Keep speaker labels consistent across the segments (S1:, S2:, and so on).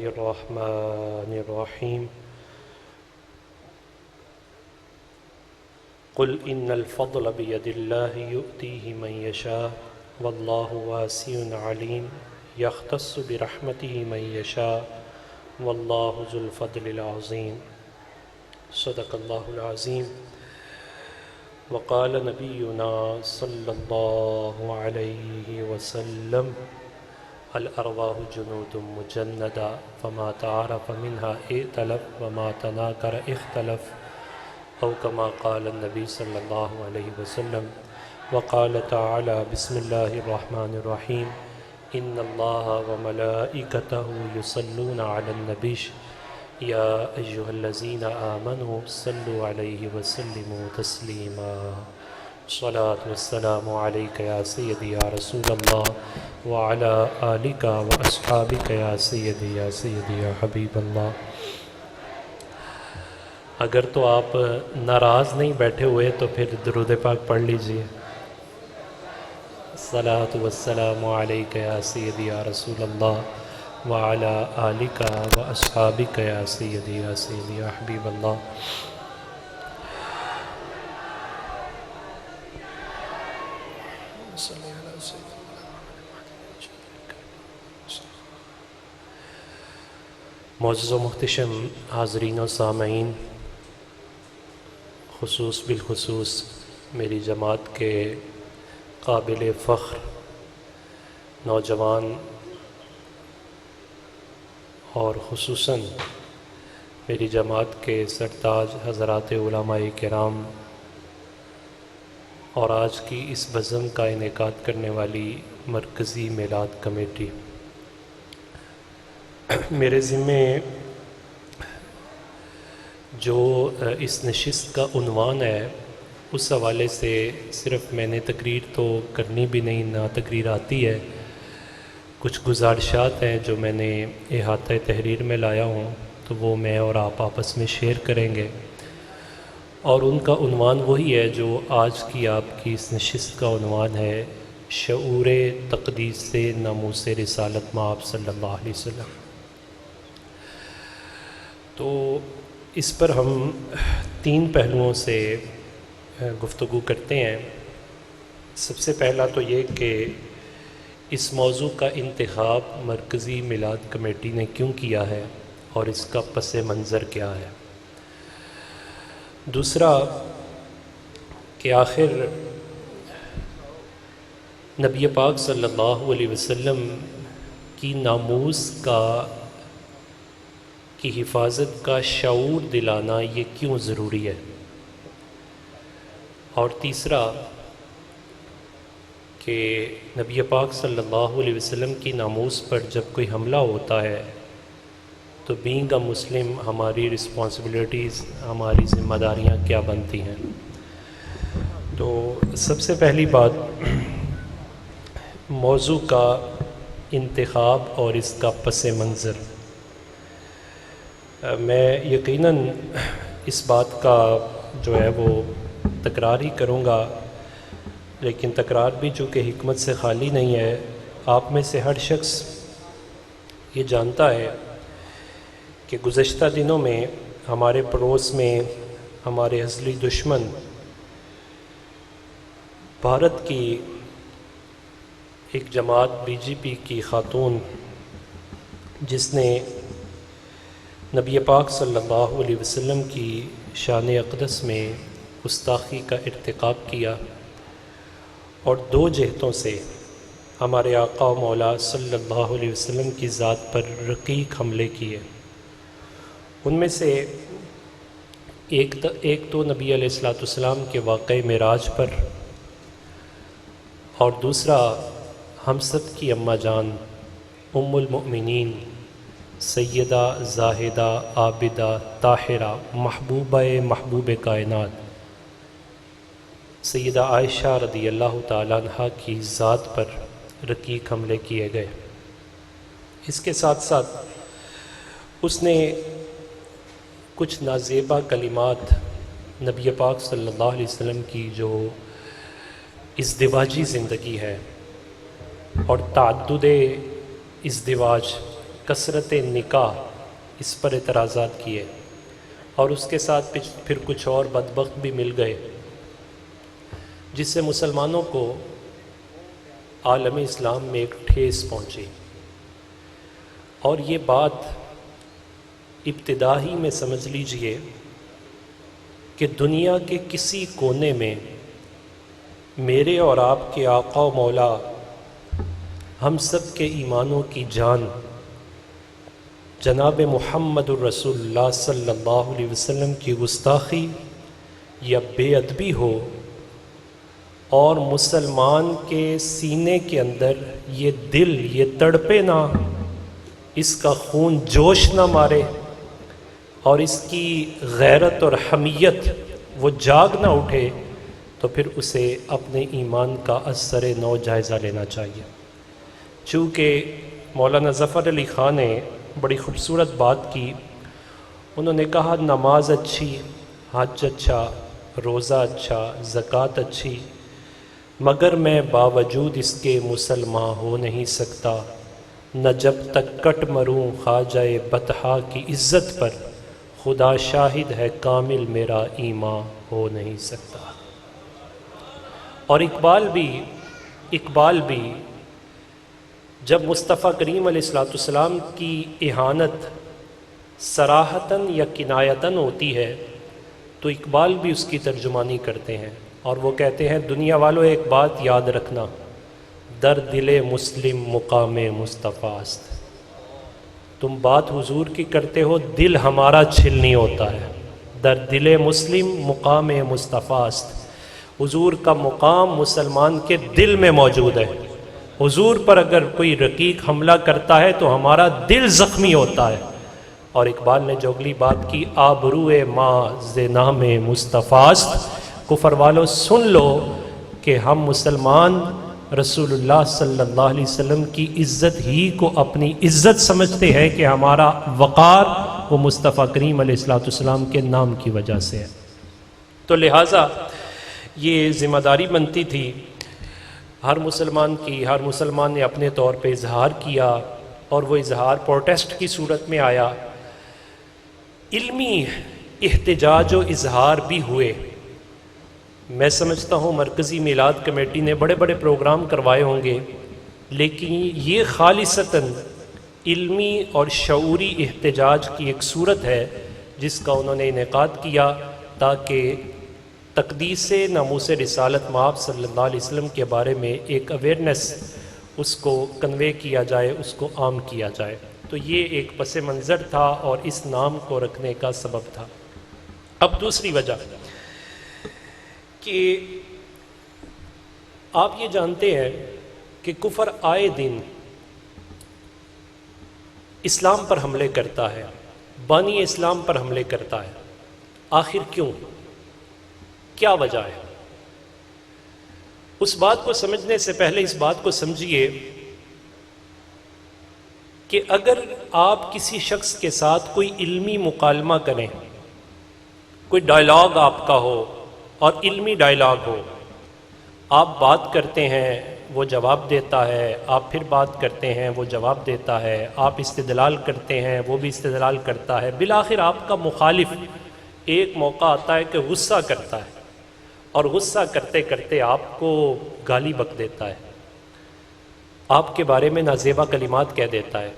S1: الرحمن الرحيم قل إن الفضل بيد الله يؤتيه من يشاء والله واسع عليم يختص برحمته من يشاء والله ذو الفضل العظيم صدق الله العظيم وقال نبينا صلى الله عليه وسلم الأرواح جنود مجندة فما تعارف منها ائتلف وما تناكر اختلف أو كما قال النبي صلى الله عليه وسلم وقال تعالى بسم الله الرحمن الرحيم إن الله وملائكته يصلون على النبي يا أيها الذين آمنوا صلوا عليه وسلموا تسليما الصلاة والسلام عليك يا سيدي يا رسول الله وعلى آلك وأصحابك يا سيدي يا حبيب الله۔ اگر تو آپ ناراض نہیں بیٹھے ہوئے تو پھر درود پاک پڑھ لیجئے۔ الصلاة والسلام علیک یا سیدی یا رسول اللہ وعلی آلک واصحابک یا سیدی یا حبیب اللہ۔ معزز و محتشم حاضرین و سامعین، بالخصوص میری جماعت کے قابل فخر نوجوان اور خصوصاً میری جماعت کے سرتاج حضرات علماء کرام اور آج کی اس بزم کا انعقاد کرنے والی مرکزی میلاد کمیٹی، میرے ذمے جو اس نشست کا عنوان ہے اس حوالے سے صرف میں نے تقریر تو کرنی بھی نہیں، نہ تقریر آتی ہے، کچھ گزارشات ہیں جو میں نے احاطہ تحریر میں لایا ہوں تو وہ میں اور آپ آپس میں شیئر کریں گے، اور ان کا عنوان وہی ہے جو آج کی آپ کی اس نشست کا عنوان ہے، شعور تقدیس سے ناموس رسالت مآب صلی اللہ علیہ وسلم۔ تو اس پر ہم تین پہلوؤں سے گفتگو کرتے ہیں۔ سب سے پہلا تو یہ کہ اس موضوع کا انتخاب مرکزی میلاد کمیٹی نے کیوں کیا ہے اور اس کا پس منظر کیا ہے۔ دوسرا کہ آخر نبی پاک صلی اللہ علیہ وسلم کی ناموس کی حفاظت کا شعور دلانا یہ کیوں ضروری ہے، اور تیسرا کہ نبی پاک صلی اللہ علیہ وسلم کی ناموس پر جب کوئی حملہ ہوتا ہے تو بینگ اے مسلم ہماری رسپانسبلٹیز، ہماری ذمہ داریاں کیا بنتی ہیں۔ تو سب سے پہلی بات، موضوع کا انتخاب اور اس کا پس منظر۔ میں یقیناً اس بات کا جو ہے وہ تکرار ہی کروں گا، لیکن تکرار بھی چونکہ حکمت سے خالی نہیں ہے۔ آپ میں سے ہر شخص یہ جانتا ہے کہ گزشتہ دنوں میں ہمارے پڑوس میں ہمارے ازلی دشمن بھارت کی ایک جماعت بی جے پی کی خاتون، جس نے نبی پاک صلی اللہ علیہ وسلم کی شان اقدس میں گستاخی کا ارتکاب کیا اور دو جہتوں سے ہمارے آقا و مولا صلی اللہ علیہ وسلم کی ذات پر رقیق حملے کیے۔ ان میں سے ایک تو نبی علیہ السلام کے واقعہ معراج پر، اور دوسرا ہم سب کی اماں جان ام المؤمنین سیدہ زاہدہ عابدہ طاہرہ محبوب کائنات سیدہ عائشہ رضی اللہ تعالیٰ عنہ کی ذات پر رقیق حملے کیے گئے۔ اس کے ساتھ ساتھ اس نے کچھ نازیبا کلمات نبی پاک صلی اللہ علیہ وسلم کی جو ازدواجی زندگی ہے اور تعدد ازدواج کثرت نکاح، اس پر اعتراضات کیے، اور اس کے ساتھ پھر کچھ اور بدبخت بھی مل گئے، جس سے مسلمانوں کو عالم اسلام میں ایک ٹھیس پہنچی۔ اور یہ بات ابتدا ہی میں سمجھ لیجئے کہ دنیا کے کسی کونے میں میرے اور آپ کے آقا و مولا ہم سب کے ایمانوں کی جان جناب محمد الرسول اللہ صلی اللہ علیہ وسلم کی گستاخی یا بے ادبی ہو، اور مسلمان کے سینے کے اندر یہ دل یہ تڑپے نہ، اس کا خون جوش نہ مارے، اور اس کی غیرت اور حمیت وہ جاگ نہ اٹھے، تو پھر اسے اپنے ایمان کا از سر نو جائزہ لینا چاہیے۔ چونکہ مولانا ظفر علی خان نے بڑی خوبصورت بات کی، انہوں نے کہا نماز اچھی، حج اچھا، روزہ اچھا، زکوٰۃ اچھی، مگر میں باوجود اس کے مسلمان ہو نہیں سکتا، نہ جب تک کٹ مروں خواجہ بطحا کی عزت پر، خدا شاہد ہے کامل میرا ایمان ہو نہیں سکتا۔ اور اقبال بھی جب مصطفیٰ کریم علیہ السلام کی اہانت صراحتاً یا کنایتاً ہوتی ہے تو اقبال بھی اس کی ترجمانی کرتے ہیں، اور وہ کہتے ہیں دنیا والوں ایک بات یاد رکھنا، در دل مسلم مقام مصطفیٰ است۔ تم بات حضور کی کرتے ہو، دل ہمارا چھلنی ہوتا ہے۔ در دل مسلم مقام مصطفیٰ است، حضور کا مقام مسلمان کے دل میں موجود ہے۔ حضور پر اگر کوئی رقیق حملہ کرتا ہے تو ہمارا دل زخمی ہوتا ہے۔ اور اقبال نے جو اگلی بات کی، آبروئے ماں ز نام مصطفیٰ است، کفر والوں سن لو کہ ہم مسلمان رسول اللہ صلی اللہ علیہ وسلم کی عزت ہی کو اپنی عزت سمجھتے ہیں کہ ہمارا وقار وہ مصطفیٰ کریم علیہ السلام کے نام کی وجہ سے ہے۔ تو لہٰذا یہ ذمہ داری بنتی تھی ہر مسلمان کی، ہر مسلمان نے اپنے طور پہ اظہار کیا، اور وہ اظہار پروٹیسٹ کی صورت میں آیا، علمی احتجاج و اظہار بھی ہوئے۔ میں سمجھتا ہوں مرکزی میلاد کمیٹی نے بڑے بڑے پروگرام کروائے ہوں گے، لیکن یہ خالصتاً علمی اور شعوری احتجاج کی ایک صورت ہے جس کا انہوں نے انعقاد کیا، تاکہ تقدیس ناموس رسالت مآب صلی اللہ علیہ وسلم کے بارے میں ایک اویئرنیس اس کو کنوے کیا جائے، اس کو عام کیا جائے۔ تو یہ ایک پس منظر تھا اور اس نام کو رکھنے کا سبب تھا۔ اب دوسری وجہ کہ آپ یہ جانتے ہیں کہ کفر آئے دن اسلام پر حملے کرتا ہے، بانی اسلام پر حملے کرتا ہے۔ آخر کیوں؟ کیا وجہ ہے؟ اس بات کو سمجھنے سے پہلے اس بات کو سمجھیے کہ اگر آپ کسی شخص کے ساتھ کوئی علمی مکالمہ کریں، کوئی ڈائلاگ آپ کا ہو اور علمی ڈائلاگ ہو، آپ بات کرتے ہیں وہ جواب دیتا ہے، آپ پھر بات کرتے ہیں وہ جواب دیتا ہے، آپ استدلال کرتے ہیں وہ بھی استدلال کرتا ہے، بالآخر آپ کا مخالف ایک موقع آتا ہے کہ غصہ کرتا ہے، اور غصہ کرتے کرتے آپ کو گالی بک دیتا ہے، آپ کے بارے میں نازیبا کلمات کہہ دیتا ہے۔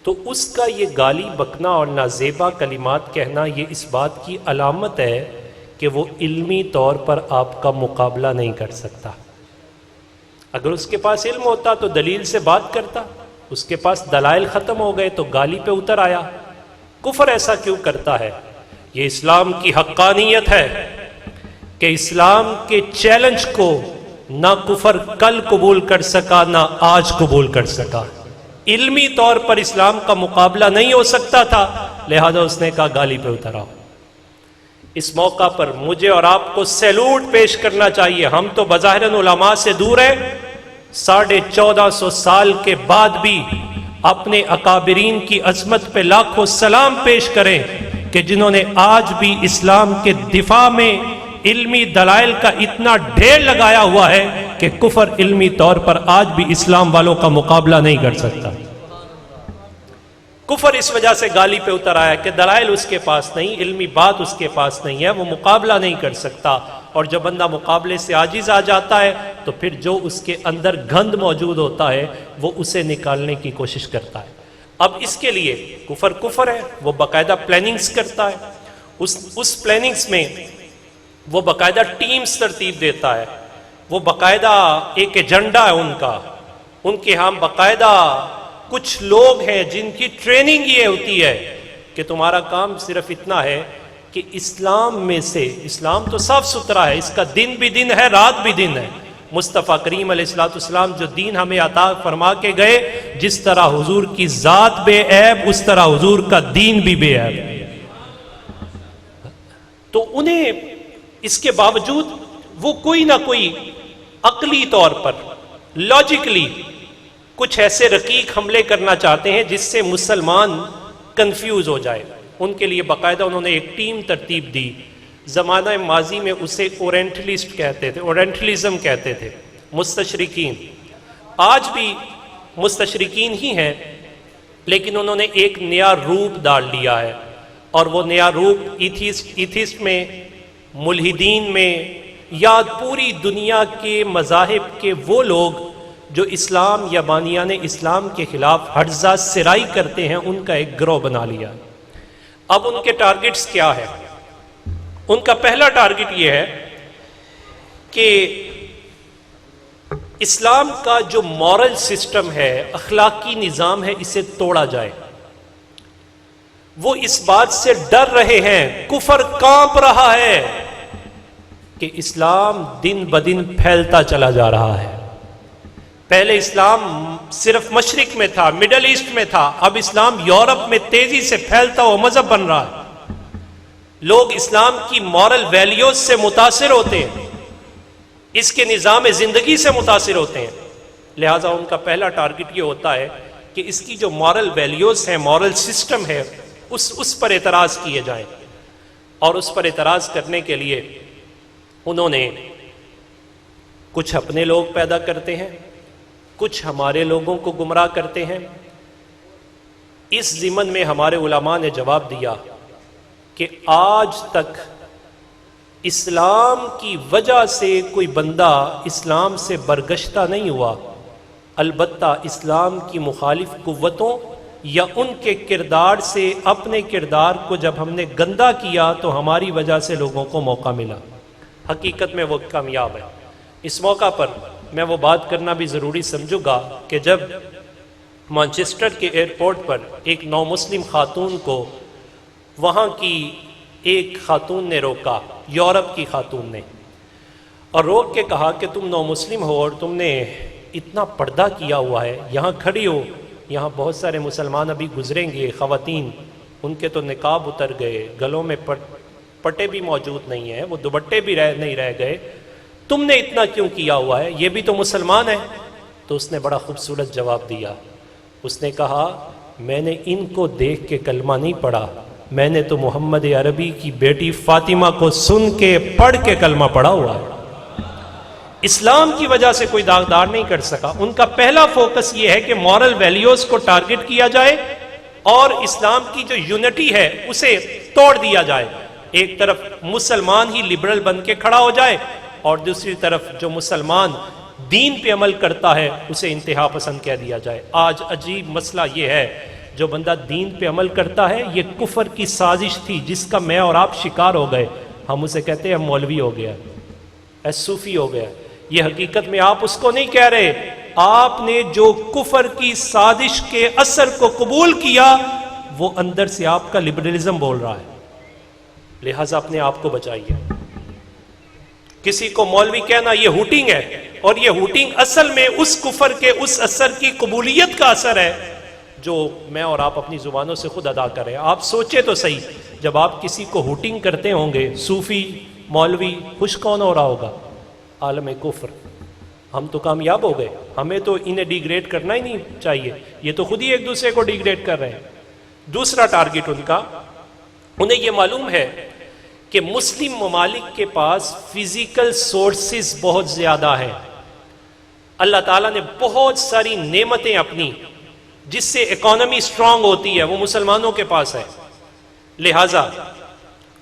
S1: تو اس کا یہ گالی بکنا اور نازیبا کلمات کہنا یہ اس بات کی علامت ہے کہ وہ علمی طور پر آپ کا مقابلہ نہیں کر سکتا۔ اگر اس کے پاس علم ہوتا تو دلیل سے بات کرتا، اس کے پاس دلائل ختم ہو گئے تو گالی پہ اتر آیا۔ کفر ایسا کیوں کرتا ہے؟ یہ اسلام کی حقانیت ہے کہ اسلام کے چیلنج کو نہ کفر کل قبول کر سکا نہ آج قبول کر سکا۔ علمی طور پر اسلام کا مقابلہ نہیں ہو سکتا تھا، لہذا اس نے کہا گالی پہ اتر آؤ۔ اس موقع پر مجھے اور آپ کو سیلوٹ پیش کرنا چاہیے۔ ہم تو بظاہراً علماء سے دور ہیں، 1450 سال کے بعد بھی اپنے اکابرین کی عظمت پہ لاکھوں سلام پیش کریں کہ جنہوں نے آج بھی اسلام کے دفاع میں علمی دلائل کا اتنا ڈھیر لگایا ہوا ہے کہ کفر علمی طور پر آج بھی اسلام والوں کا مقابلہ نہیں کر سکتا۔ کفر اس وجہ سے گالی پہ اتر آیا کہ دلائل اس کے پاس نہیں، علمی بات اس کے پاس نہیں ہے، وہ مقابلہ نہیں کر سکتا، اور جب بندہ مقابلے سے عاجز آ جاتا ہے تو پھر جو اس کے اندر گند موجود ہوتا ہے وہ اسے نکالنے کی کوشش کرتا ہے۔ اب اس کے لیے کفر ہے، وہ باقاعدہ پلاننگز کرتا ہے، اس پلاننگز میں وہ باقاعدہ ٹیمز ترتیب دیتا ہے، وہ باقاعدہ ایک ایجنڈا ہے ان کے ہاں باقاعدہ کچھ لوگ ہیں جن کی ٹریننگ یہ ہوتی ہے کہ تمہارا کام صرف اتنا ہے کہ اسلام میں سے، اسلام تو صاف ستھرا ہے، اس کا دن بھی دن ہے، رات بھی دن ہے۔ مصطفیٰ کریم علیہ السلام جو دین ہمیں عطا فرما کے گئے، جس طرح حضور کی ذات بے عیب، اس طرح حضور کا دین بھی بے عیب۔ تو انہیں اس کے باوجود وہ کوئی نہ کوئی عقلی طور پر، لاجیکلی کچھ ایسے رقیق حملے کرنا چاہتے ہیں جس سے مسلمان کنفیوز ہو جائے۔ ان کے لیے باقاعدہ انہوں نے ایک ٹیم ترتیب دی۔ زمانہ ماضی میں اسے اورینٹلسٹ کہتے تھے، اورینٹلزم کہتے تھے، مستشرقین۔ آج بھی مستشرقین ہی ہیں، لیکن انہوں نے ایک نیا روپ ڈال لیا ہے، اور وہ نیا روپ ایتھیسٹ میں، ملحدین میں، یا پوری دنیا کے مذاہب کے وہ لوگ جو اسلام یا بانیان اسلام کے خلاف ہرزہ سرائی کرتے ہیں، ان کا ایک گروہ بنا لیا۔ اب ان کے ٹارگٹس کیا ہے؟ ان کا پہلا ٹارگٹ یہ ہے کہ اسلام کا جو مورل سسٹم ہے، اخلاقی نظام ہے، اسے توڑا جائے۔ وہ اس بات سے ڈر رہے ہیں، کفر کانپ رہا ہے کہ اسلام دن بدن پھیلتا چلا جا رہا ہے۔ پہلے اسلام صرف مشرق میں تھا، مڈل ایسٹ میں تھا، اب اسلام یورپ میں تیزی سے پھیلتا ہوا مذہب بن رہا ہے۔ لوگ اسلام کی مورل ویلیوز سے متاثر ہوتے ہیں، اس کے نظام زندگی سے متاثر ہوتے ہیں، لہٰذا ان کا پہلا ٹارگٹ یہ ہوتا ہے کہ اس کی جو مورل ویلیوز ہیں، مورل سسٹم ہے، اس پر اعتراض کیے جائیں۔ اور اس پر اعتراض کرنے کے لیے انہوں نے کچھ اپنے لوگ پیدا کرتے ہیں، کچھ ہمارے لوگوں کو گمراہ کرتے ہیں۔ اس ضمن میں ہمارے علماء نے جواب دیا کہ آج تک اسلام کی وجہ سے کوئی بندہ اسلام سے برگشتہ نہیں ہوا، البتہ اسلام کی مخالف قوتوں یا ان کے کردار سے اپنے کردار کو جب ہم نے گندا کیا تو ہماری وجہ سے لوگوں کو موقع ملا۔ حقیقت میں وہ کامیاب ہے۔ اس موقع پر میں وہ بات کرنا بھی ضروری سمجھوں گا کہ جب مانچسٹر کے ایئرپورٹ پر ایک نو مسلم خاتون کو وہاں کی ایک خاتون نے روکا، یورپ کی خاتون نے، اور روک کے کہا کہ تم نو مسلم ہو اور تم نے اتنا پردہ کیا ہوا ہے، یہاں کھڑی ہو، یہاں بہت سارے مسلمان ابھی گزریں گے، خواتین، ان کے تو نقاب اتر گئے، گلوں میں پٹے بھی موجود نہیں ہیں، وہ دوپٹے بھی نہیں رہ گئے، تم نے اتنا کیوں کیا ہوا ہے؟ یہ بھی تو مسلمان ہیں۔ تو اس نے بڑا خوبصورت جواب دیا، اس نے کہا میں نے ان کو دیکھ کے کلمہ نہیں پڑھا، میں نے تو محمد عربی کی بیٹی فاطمہ کو سن کے پڑھ کے کلمہ پڑھا ہوا ہے۔ اسلام کی وجہ سے کوئی داغدار نہیں کر سکا۔ ان کا پہلا فوکس یہ ہے کہ مورل ویلیوز کو ٹارگٹ کیا جائے اور اسلام کی جو یونٹی ہے اسے توڑ دیا جائے۔ ایک طرف مسلمان ہی لبرل بن کے کھڑا ہو جائے اور دوسری طرف جو مسلمان دین پہ عمل کرتا ہے اسے انتہا پسند کہہ دیا جائے۔ آج عجیب مسئلہ یہ ہے، جو بندہ دین پہ عمل کرتا ہے، یہ کفر کی سازش تھی جس کا میں اور آپ شکار ہو گئے، ہم اسے کہتے ہیں مولوی ہو گیا، صوفی ہو گیا۔ یہ حقیقت میں آپ اس کو نہیں کہہ رہے، آپ نے جو کفر کی سازش کے اثر کو قبول کیا وہ اندر سے آپ کا لبرلزم بول رہا ہے، لہٰذا اپنے آپ کو بچائیے۔ کسی کو مولوی کہنا یہ ہوٹنگ ہے، اور یہ ہوٹنگ اصل میں اس کفر کے اس اثر کی قبولیت کا اثر ہے جو میں اور آپ اپنی زبانوں سے خود ادا کر رہے ہیں۔ آپ سوچے تو صحیح، جب آپ کسی کو ہوٹنگ کرتے ہوں گے، صوفی، مولوی، خوش کون ہو رہا ہوگا؟ عالم کفر۔ ہم تو کامیاب ہو گئے، ہمیں تو انہیں ڈیگریڈ کرنا ہی نہیں چاہیے، یہ تو خود ہی ایک دوسرے کو ڈیگریڈ کر رہے ہیں۔ دوسرا ٹارگٹ ان کا، انہیں یہ معلوم ہے کہ مسلم ممالک کے پاس فزیکل سورسز بہت زیادہ ہیں، اللہ تعالیٰ نے بہت ساری نعمتیں اپنی جس سے اکانومی سٹرونگ ہوتی ہے وہ مسلمانوں کے پاس ہے، لہٰذا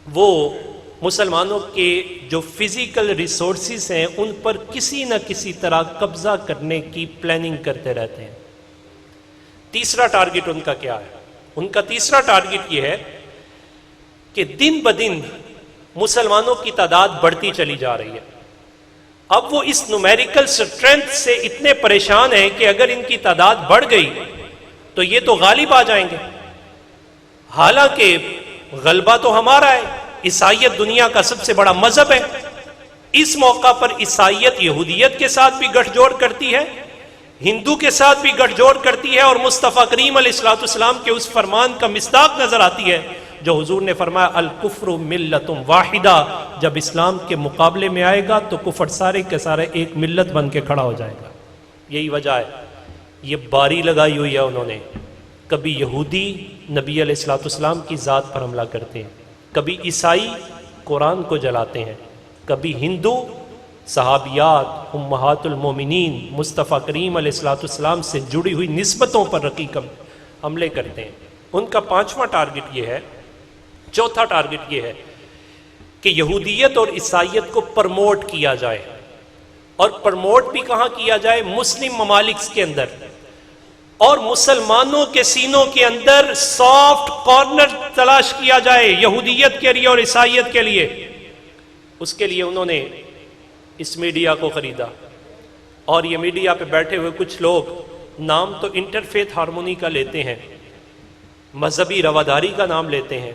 S1: وہ مسلمانوں کے جو فزیکل ریسورسز ہیں ان پر کسی نہ کسی طرح قبضہ کرنے کی پلاننگ کرتے رہتے ہیں۔ تیسرا ٹارگٹ ان کا کیا ہے؟ ان کا تیسرا ٹارگٹ یہ ہے کہ دن بدن مسلمانوں کی تعداد بڑھتی چلی جا رہی ہے۔ اب وہ اس نومیریکل سٹرینتھ سے اتنے پریشان ہیں کہ اگر ان کی تعداد بڑھ گئی تو یہ تو غالب آ جائیں گے، حالانکہ غلبہ تو ہمارا ہے، عیسائیت دنیا کا سب سے بڑا مذہب ہے۔ اس موقع پر عیسائیت یہودیت کے ساتھ بھی گٹھ جوڑ کرتی ہے، ہندو کے ساتھ بھی گٹھ جوڑ کرتی ہے، اور مصطفیٰ کریم علیہ الصلوۃ والسلام کے اس فرمان کا مصداق نظر آتی ہے جو حضور نے فرمایا الکفر ملت واحدہ، جب اسلام کے مقابلے میں آئے گا تو کفر سارے کے سارے ایک ملت بن کے کھڑا ہو جائے گا۔ یہی وجہ ہے، یہ باری لگائی ہوئی ہے انہوں نے، کبھی یہودی نبی علیہ الصلوۃ والسلام کی ذات پر حملہ کرتے ہیں، کبھی عیسائی قرآن کو جلاتے ہیں، کبھی ہندو صحابیات امہات المومنین مصطفیٰ کریم علیہ الصلوۃ والسلام سے جڑی ہوئی نسبتوں پر رقیق حملے کرتے ہیں۔ ان کا پانچواں ٹارگٹ یہ ہے، چوتھا ٹارگٹ یہ ہے کہ یہودیت اور عیسائیت کو پرموٹ کیا جائے، اور پرموٹ بھی کہاں کیا جائے؟ مسلم ممالک کے اندر، اور مسلمانوں کے سینوں کے اندر سافٹ کارنر تلاش کیا جائے یہودیت کے لیے اور عیسائیت کے لیے۔ اس کے لیے انہوں نے اس میڈیا کو خریدا، اور یہ میڈیا پہ بیٹھے ہوئے کچھ لوگ نام تو انٹرفیتھ ہارمونی کا لیتے ہیں، مذہبی رواداری کا نام لیتے ہیں،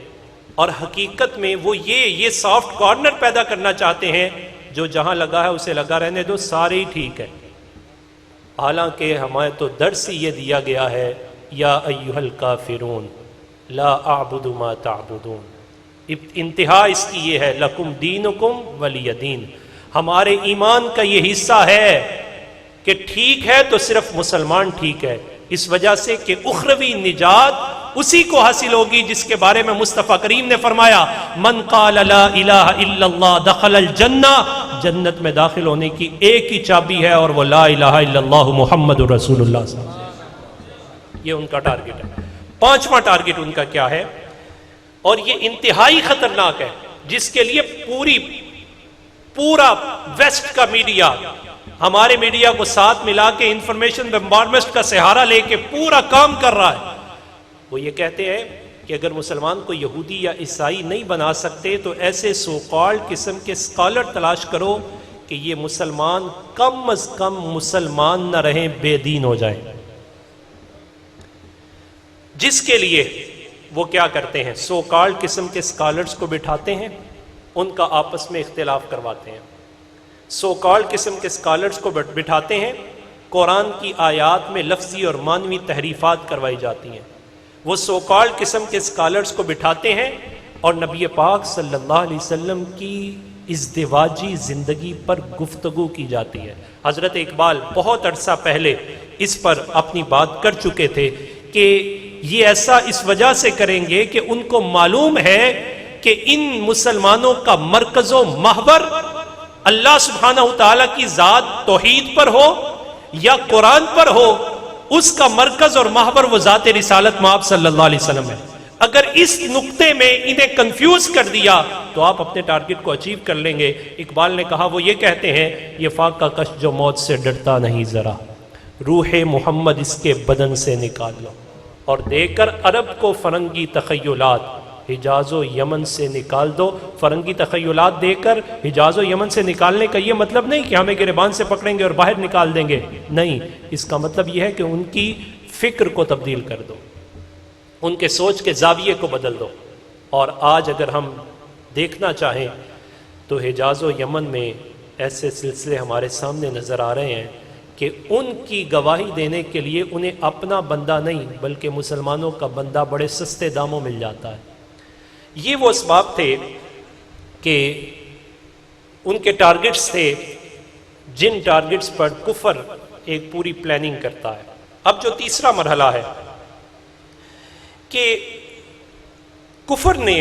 S1: اور حقیقت میں وہ یہ سافٹ کارنر پیدا کرنا چاہتے ہیں جو جہاں لگا ہے اسے لگا رہنے دو، سارے ہی ٹھیک ہے۔ حالانکہ ہمیں تو درس یہ دیا گیا ہے یا ایھا الکافرون لا اعبد ما تعبدون، انتہا اس کی یہ ہے لکم دینکم ولی دین، ہمارے ایمان کا یہ حصہ ہے کہ ٹھیک ہے تو صرف مسلمان ٹھیک ہے، اس وجہ سے کہ اخروی نجات اسی کو حاصل ہوگی جس کے بارے میں مصطفیٰ کریم نے فرمایا من قال لا الہ الا اللہ دخل الجنہ، جنت میں داخل ہونے کی ایک ہی چابی ہے اور وہ لا الہ الا اللہ محمد رسول اللہ صلی اللہ علیہ وسلم۔ یہ ان کا ٹارگٹ ہے۔ پانچواں ٹارگٹ ان کا کیا ہے، اور یہ انتہائی خطرناک ہے، جس کے لیے پورا ویسٹ کا میڈیا ہمارے میڈیا کو ساتھ ملا کے انفارمیشن بمبارڈمنٹ کا سہارا لے کے پورا کام کر رہا ہے۔ وہ یہ کہتے ہیں کہ اگر مسلمان کو یہودی یا عیسائی نہیں بنا سکتے تو ایسے سو کالڈ قسم کے اسکالر تلاش کرو کہ یہ مسلمان کم از کم مسلمان نہ رہیں، بے دین ہو جائیں۔ جس کے لیے وہ کیا کرتے ہیں، سو کالڈ قسم کے اسکالرس کو بٹھاتے ہیں، ان کا آپس میں اختلاف کرواتے ہیں، سو کالڈ قسم کے اسکالرس کو بٹھاتے ہیں، قرآن کی آیات میں لفظی اور معنوی تحریفات کروائی جاتی ہیں، وہ سو کالڈ قسم کے اسکالرس کو بٹھاتے ہیں اور نبی پاک صلی اللہ علیہ وسلم کی ازدواجی زندگی پر گفتگو کی جاتی ہے۔ حضرت اقبال بہت عرصہ پہلے اس پر اپنی بات کر چکے تھے کہ یہ ایسا اس وجہ سے کریں گے کہ ان کو معلوم ہے کہ ان مسلمانوں کا مرکز و محور اللہ سبحانہ تعالیٰ کی ذات توحید پر ہو یا قرآن پر ہو، اس کا مرکز اور محور وہ ذات رسالت مآب صلی اللہ علیہ وسلم ہے۔ اگر اس نقطے میں انہیں کنفیوز کر دیا تو آپ اپنے ٹارگٹ کو اچیو کر لیں گے۔ اقبال نے کہا، وہ یہ کہتے ہیں، یہ فاقہ کش جو موت سے ڈرتا نہیں ذرا، روح محمد اس کے بدن سے نکال لو، اور دے کر عرب کو فرنگی تخیلات حجاز و یمن سے نکال دو۔ فرنگی تخیلات دے کر حجاز و یمن سے نکالنے کا یہ مطلب نہیں کہ ہمیں گریبان سے پکڑیں گے اور باہر نکال دیں گے، نہیں، اس کا مطلب یہ ہے کہ ان کی فکر کو تبدیل کر دو، ان کے سوچ کے زاویے کو بدل دو۔ اور آج اگر ہم دیکھنا چاہیں تو حجاز و یمن میں ایسے سلسلے ہمارے سامنے نظر آ رہے ہیں کہ ان کی گواہی دینے کے لیے انہیں اپنا بندہ نہیں بلکہ مسلمانوں کا بندہ بڑے سستے داموں مل جاتا ہے۔ یہ وہ اسباب تھے کہ ان کے ٹارگٹس تھے جن ٹارگٹس پر کفر ایک پوری پلاننگ کرتا ہے۔ اب جو تیسرا مرحلہ ہے کہ کفر نے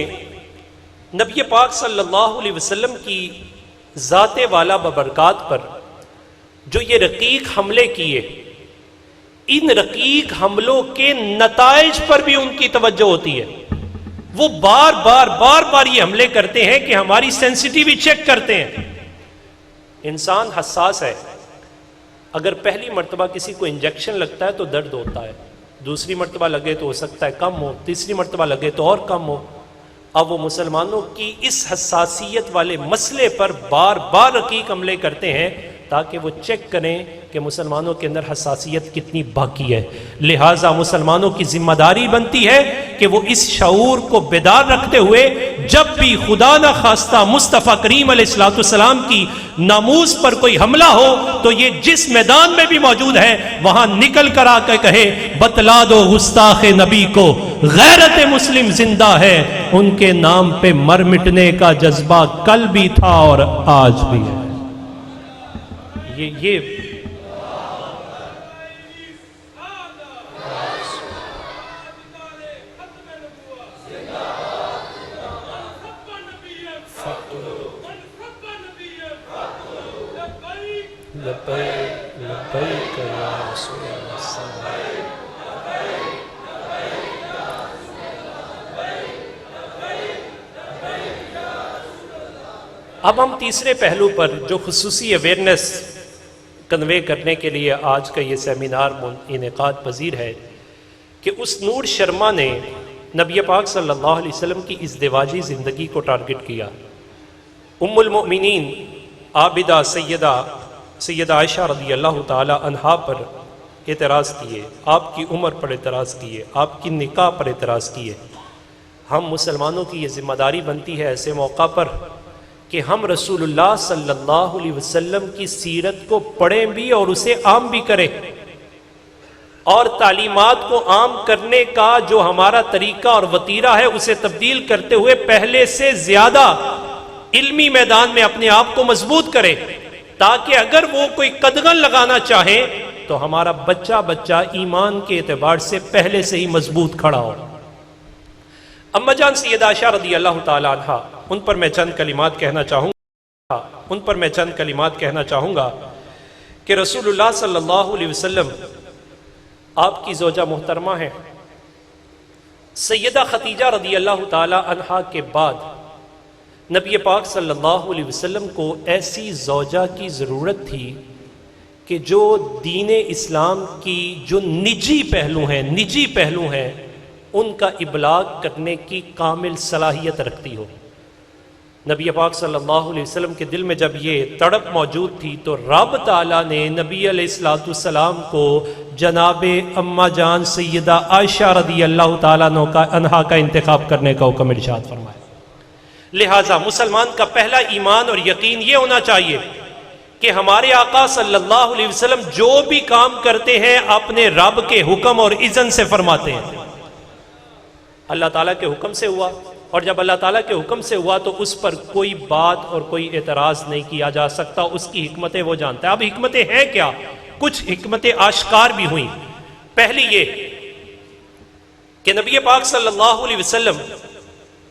S1: نبی پاک صلی اللہ علیہ وسلم کی ذات والا ببرکات پر جو یہ رقیق حملے کیے، ان رقیق حملوں کے نتائج پر بھی ان کی توجہ ہوتی ہے. وہ بار بار یہ حملے کرتے ہیں کہ ہماری سینسیٹیوٹی چیک کرتے ہیں. انسان حساس ہے. اگر پہلی مرتبہ کسی کو انجیکشن لگتا ہے تو درد ہوتا ہے، دوسری مرتبہ لگے تو ہو سکتا ہے کم ہو، تیسری مرتبہ لگے تو اور کم ہو. اب وہ مسلمانوں کی اس حساسیت والے مسئلے پر بار بار رقیق حملے کرتے ہیں تاکہ وہ چیک کریں کہ مسلمانوں کے اندر حساسیت کتنی باقی ہے. لہٰذا مسلمانوں کی ذمہ داری بنتی ہے کہ وہ اس شعور کو بیدار رکھتے ہوئے جب بھی خدا نہ خواستہ مصطفیٰ کریم علیہ الصلوۃ والسلام کی ناموس پر کوئی حملہ ہو تو یہ جس میدان میں بھی موجود ہے وہاں نکل کر آ کے کہے بتلا دو گستاخ نبی کو غیرت مسلم زندہ ہے، ان کے نام پہ مر مٹنے کا جذبہ کل بھی تھا اور آج بھی ہے. یہ اب ہم تیسرے پہلو پر جو خصوصی اویئرنیس کنوے کرنے کے لیے آج کا یہ سیمینار انعقاد پذیر ہے کہ اس نور شرما نے نبی پاک صلی اللہ علیہ وسلم کی ازدواجی زندگی کو ٹارگٹ کیا. ام المؤمنین عابدہ سیدہ عائشہ رضی اللہ تعالی عنہا پر اعتراض کیے، آپ کی عمر پر اعتراض کیے، آپ کی نکاح پر اعتراض کیے. ہم مسلمانوں کی یہ ذمہ داری بنتی ہے ایسے موقع پر کہ ہم رسول اللہ صلی اللہ علیہ وسلم کی سیرت کو پڑھیں بھی اور اسے عام بھی کریں، اور تعلیمات کو عام کرنے کا جو ہمارا طریقہ اور وتیرہ ہے اسے تبدیل کرتے ہوئے پہلے سے زیادہ علمی میدان میں اپنے آپ کو مضبوط کریں تاکہ اگر وہ کوئی قدغن لگانا چاہیں تو ہمارا بچہ ایمان کے اعتبار سے پہلے سے ہی مضبوط کھڑا ہو. اما جان سیدہ عائشہ رضی اللہ تعالی عنہا، ان پر میں چند کلمات کہنا چاہوں گا کہ رسول اللہ صلی اللہ علیہ وسلم آپ کی زوجہ محترمہ ہیں. سیدہ خدیجہ رضی اللہ تعالی عنہا کے بعد نبی پاک صلی اللہ علیہ وسلم کو ایسی زوجہ کی ضرورت تھی کہ جو دین اسلام کی جو نجی پہلو ہیں ان کا ابلاغ کرنے کی کامل صلاحیت رکھتی ہو. نبی پاک صلی اللہ علیہ وسلم کے دل میں جب یہ تڑپ موجود تھی تو رب تعالیٰ نے نبی علیہ الصلوۃ والسلام کو جناب اما جان سیدہ عائشہ رضی اللہ تعالیٰ عنہا کا انتخاب کرنے کا حکم ارشاد فرمایا. لہٰذا مسلمان کا پہلا ایمان اور یقین یہ ہونا چاہیے کہ ہمارے آقا صلی اللہ علیہ وسلم جو بھی کام کرتے ہیں اپنے رب کے حکم اور اذن سے فرماتے ہیں. اللہ تعالیٰ کے حکم سے ہوا، اور جب اللہ تعالیٰ کے حکم سے ہوا تو اس پر کوئی بات اور کوئی اعتراض نہیں کیا جا سکتا. اس کی حکمتیں وہ جانتا ہے. اب حکمتیں ہیں کیا؟ کچھ حکمتیں آشکار بھی ہوئیں. پہلی یہ کہ نبی پاک صلی اللہ علیہ وسلم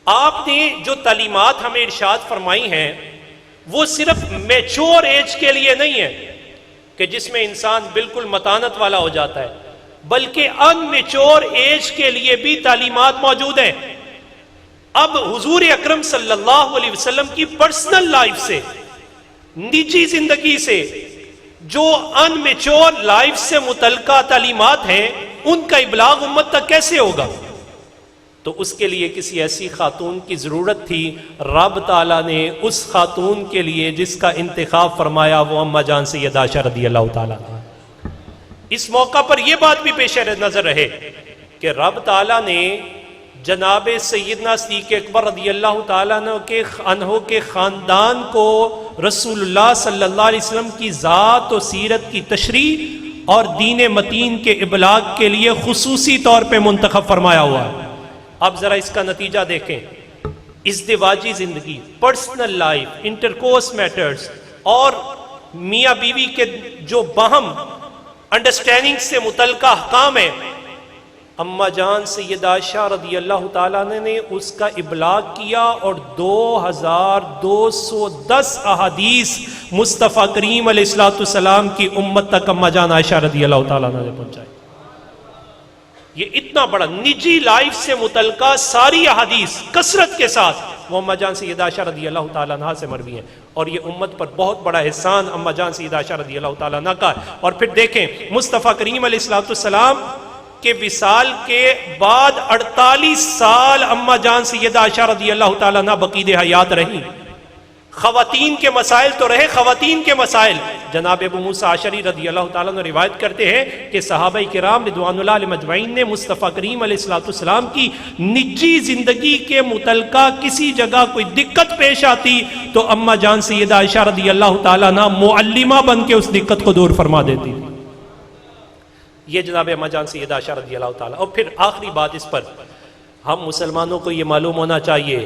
S1: آپ نے جو تعلیمات ہمیں ارشاد فرمائی ہیں وہ صرف میچور ایج کے لیے نہیں ہے کہ جس میں انسان بالکل متانت والا ہو جاتا ہے، بلکہ ان میچور ایج کے لیے بھی تعلیمات موجود ہیں. اب حضور اکرم صلی اللہ علیہ وسلم کی پرسنل لائف سے، نجی زندگی سے، جو ان میچور لائف سے متعلقہ تعلیمات ہیں ان کا ابلاغ امت تک کیسے ہوگا؟ تو اس کے لیے کسی ایسی خاتون کی ضرورت تھی. رب تعالیٰ نے اس خاتون کے لیے جس کا انتخاب فرمایا وہ اما جان سیدہ عائشہ رضی اللہ تعالیٰ عنہا. اس موقع پر یہ بات بھی پیش نظر رہے کہ رب تعالیٰ نے جناب سیدنا صدیق اکبر رضی اللہ تعالیٰ عنہ کے خاندان کو رسول اللہ صلی اللہ علیہ وسلم کی ذات و سیرت کی تشریح اور دین متین کے ابلاغ کے لیے خصوصی طور پہ منتخب فرمایا ہوا ہے. اب ذرا اس کا نتیجہ دیکھیں. ازدواجی زندگی، پرسنل لائف، انٹرکورس میٹرز اور میاں بیوی کے جو باہم انڈرسٹینڈنگ سے متعلقہ احکام ہے، اما جان سیدہ عائشہ رضی اللہ تعالیٰ نے اس کا ابلاغ کیا اور 2210 احادیث مصطفیٰ کریم علیہ الصلوۃ والسلام کی امت تک اما جان عائشہ رضی اللہ تعالیٰ نے پہنچائی. اتنا بڑا نجی لائف سے متعلقہ ساری احادیث کثرت کے ساتھ وہ اماں جان سیدہ عائشہ رضی اللہ تعالیٰ عنہ سے مروی ہیں، اور یہ امت پر بہت بڑا احسان اماں جان سیدہ عائشہ رضی اللہ تعالیٰ عنہ کا۔ اور پھر دیکھیں مصطفیٰ کریم علیہ السلام کے وصال کے بعد 48 سال اماں جان سیدہ عائشہ رضی اللہ تعالیٰ عنہ بقید حیات رہی۔ خواتین کے مسائل تو رہے خواتین کے مسائل، جناب ابو موسیٰ اشعری رضی اللہ تعالیٰ عنہ روایت کرتے ہیں کہ صحابہ کرام رضوان اللہ علیہم اجمعین نے مصطفیٰ کریم علیہ السلام کی نجی زندگی کے متعلقہ کسی جگہ کوئی دقت پیش آتی تو اماں جان سیدہ عائشہ رضی اللہ تعالیٰ عنہ معلمہ بن کے اس دقت کو دور فرما دیتی۔ یہ جناب اماں جان سیدہ عائشہ رضی اللہ تعالیٰ۔ اور پھر آخری بات اس پر ہم مسلمانوں کو یہ معلوم ہونا چاہیے،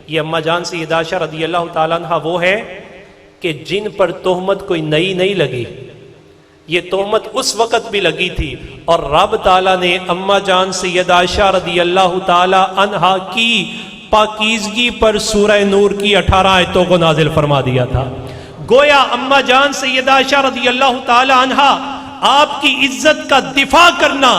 S1: یہ اماں جان سیدہ عائشہ رضی اللہ تعالیٰ عنہ وہ ہے کہ جن پر تہمت کوئی نئی نہیں لگی، یہ تہمت اس وقت بھی لگی تھی، اور رب تعالیٰ نے اماں جان سیدہ عائشہ رضی اللہ تعالیٰ عنہ کی پاکیزگی پر سورہ نور کی 18 آیتوں کو نازل فرما دیا تھا۔ گویا اماں جان سیدہ عائشہ رضی اللہ تعالیٰ عنہ آپ کی عزت کا دفاع کرنا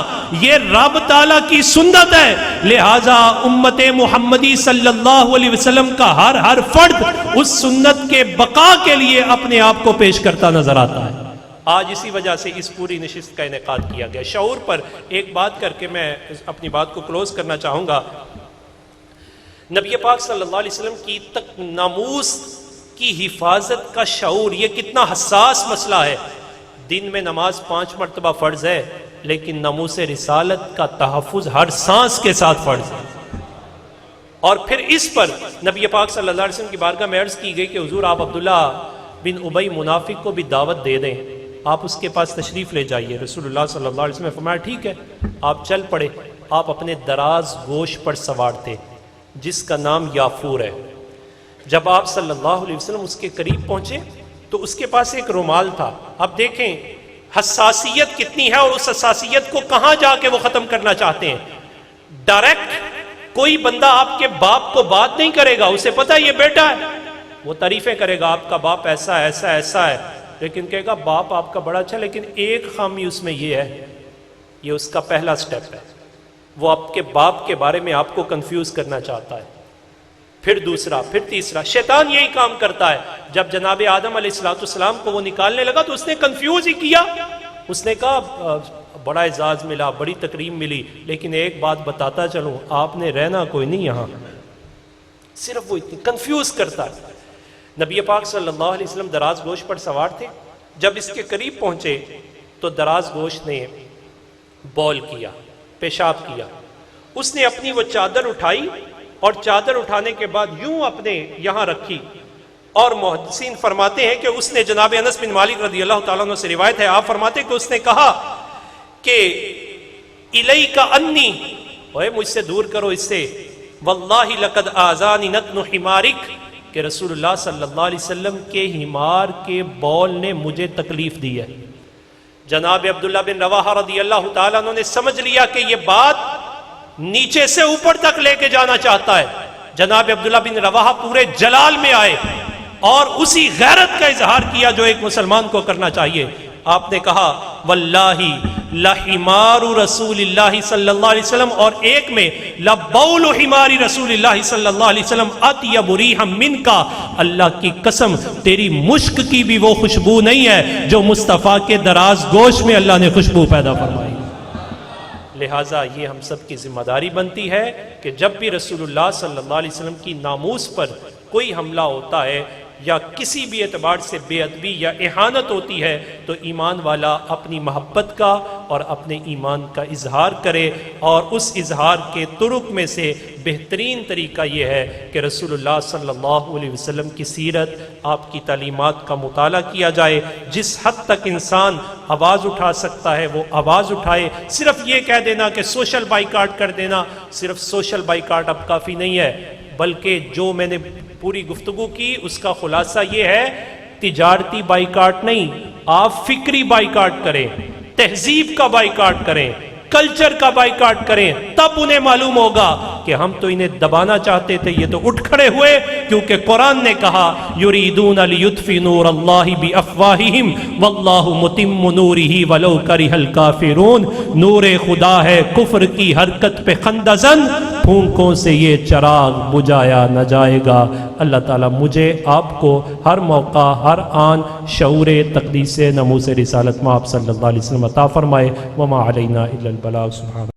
S1: یہ رب تعالیٰ کی سنت ہے، لہٰذا امت محمدی صلی اللہ علیہ وسلم کا ہر فرد اس سنت کے بقا کے لیے اپنے آپ کو پیش کرتا نظر آتا ہے۔ آج اسی وجہ سے اس پوری نشست کا انعقاد کیا گیا۔ شعور پر ایک بات کر کے میں اپنی بات کو کلوز کرنا چاہوں گا۔ نبی پاک صلی اللہ علیہ وسلم کی ناموس کی حفاظت کا شعور یہ کتنا حساس مسئلہ ہے۔ دن میں نماز 5 مرتبہ فرض ہے، لیکن ناموس رسالت کا تحفظ ہر سانس کے ساتھ فرض ہے۔ اور پھر اس پر نبی پاک صلی اللہ علیہ وسلم کی بارگاہ میں عرض کی گئی کہ حضور آپ عبداللہ بن ابی منافق کو بھی دعوت دے دیں، آپ اس کے پاس تشریف لے جائیے۔ رسول اللہ صلی اللہ علیہ وسلم نے فرمایا ٹھیک ہے، آپ چل پڑے۔ آپ اپنے دراز گوش پر سوار تھے جس کا نام یافور ہے۔ جب آپ صلی اللہ علیہ وسلم اس کے قریب پہنچے تو اس کے پاس ایک رومال تھا۔ اب دیکھیں حساسیت کتنی ہے، اور اس حساسیت کو کہاں جا کے وہ ختم کرنا چاہتے ہیں۔ ڈائریکٹ کوئی بندہ آپ کے باپ کو بات نہیں کرے گا، اسے پتا ہے یہ بیٹا ہے، وہ تعریفیں کرے گا آپ کا باپ ایسا ایسا ایسا ہے، لیکن کہے گا باپ آپ کا بڑا اچھا، لیکن ایک خامی اس میں یہ ہے، یہ اس کا پہلا سٹیپ ہے، وہ آپ کے باپ کے بارے میں آپ کو کنفیوز کرنا چاہتا ہے۔ پھر دوسرا، پھر تیسرا، شیطان یہی کام کرتا ہے۔ جب جناب آدم علیہ السلام کو وہ نکالنے لگا تو اس نے کنفیوز ہی کیا، اس نے کہا بڑا اعزاز ملا، بڑی تکریم ملی، لیکن ایک بات بتاتا چلوں، آپ نے رہنا کوئی نہیں یہاں۔ صرف وہ اتنی کنفیوز کرتا ہے۔ نبی پاک صلی اللہ علیہ وسلم دراز گوش پر سوار تھے، جب اس کے قریب پہنچے تو دراز گوش نے بول کیا، پیشاب کیا۔ اس نے اپنی وہ چادر اٹھائی، اور چادر اٹھانے کے بعد یوں اپنے یہاں رکھی، اور محدثین فرماتے ہیں کہ اس نے جناب انس بن مالک رضی اللہ تعالیٰ عنہ سے روایت ہے، آپ فرماتے ہیں کہ اس نے کہا کہ الیک انی، اوے مجھ سے دور کرو اس سے، واللہ لقد آذانی نتن حمارک، کہ رسول اللہ صلی اللہ علیہ وسلم کے حمار کے بول نے مجھے تکلیف دی ہے۔ جناب عبداللہ بن رواحہ رضی اللہ تعالیٰ عنہ نے سمجھ لیا کہ یہ بات نیچے سے اوپر تک لے کے جانا چاہتا ہے۔ جناب عبداللہ بن رواحہ پورے جلال میں آئے اور اسی غیرت کا اظہار کیا جو ایک مسلمان کو کرنا چاہیے۔ آپ نے کہا واللہ لحمار رسول اللہ صلی اللہ علیہ وسلم، اور ایک میں لبول حمار رسول اللہ صلی اللہ علیہ وسلم اطیب ریحا منک، اللہ کی قسم تیری مشک کی بھی وہ خوشبو نہیں ہے جو مصطفیٰ کے دراز گوش میں اللہ نے خوشبو پیدا فرمائی۔ لہٰذا یہ ہم سب کی ذمہ داری بنتی ہے کہ جب بھی رسول اللہ صلی اللہ علیہ وسلم کی ناموس پر کوئی حملہ ہوتا ہے یا کسی بھی اعتبار سے بے ادبی یا اہانت ہوتی ہے تو ایمان والا اپنی محبت کا اور اپنے ایمان کا اظہار کرے، اور اس اظہار کے طرق میں سے بہترین طریقہ یہ ہے کہ رسول اللہ صلی اللہ علیہ وسلم کی سیرت، آپ کی تعلیمات کا مطالعہ کیا جائے۔ جس حد تک انسان آواز اٹھا سکتا ہے وہ آواز اٹھائے۔ صرف یہ کہہ دینا کہ سوشل بائیکاٹ کر دینا، صرف سوشل بائیکاٹ اب کافی نہیں ہے، بلکہ جو میں نے پوری گفتگو کی اس کا خلاصہ یہ ہے، تجارتی بائیکاٹ نہیں، آپ فکری بائیکاٹ کریں، تہذیب کا بائیکاٹ کریں، کلچر کا بائیکاٹ کریں، تب انہیں معلوم ہوگا کہ ہم تو انہیں دبانا چاہتے تھے، یہ تو اٹھ کھڑے ہوئے، کیونکہ قرآن نے کہا یریدون لیطفئوا نور اللہ بافواہہم واللہ متم نورہ ولو کرہ الکافرون۔ نور خدا ہے کفر کی حرکت پہ خندزن، پھونکوں سے یہ چراغ بجھایا نہ جائے گا۔ اللہ تعالیٰ مجھے آپ کو ہر موقع ہر آن شعور تقدیس ناموس رسالت میں آپ صلی اللہ علیہ وسلم عطا فرمائے۔ وما علینا الا البلاغ۔ سبحان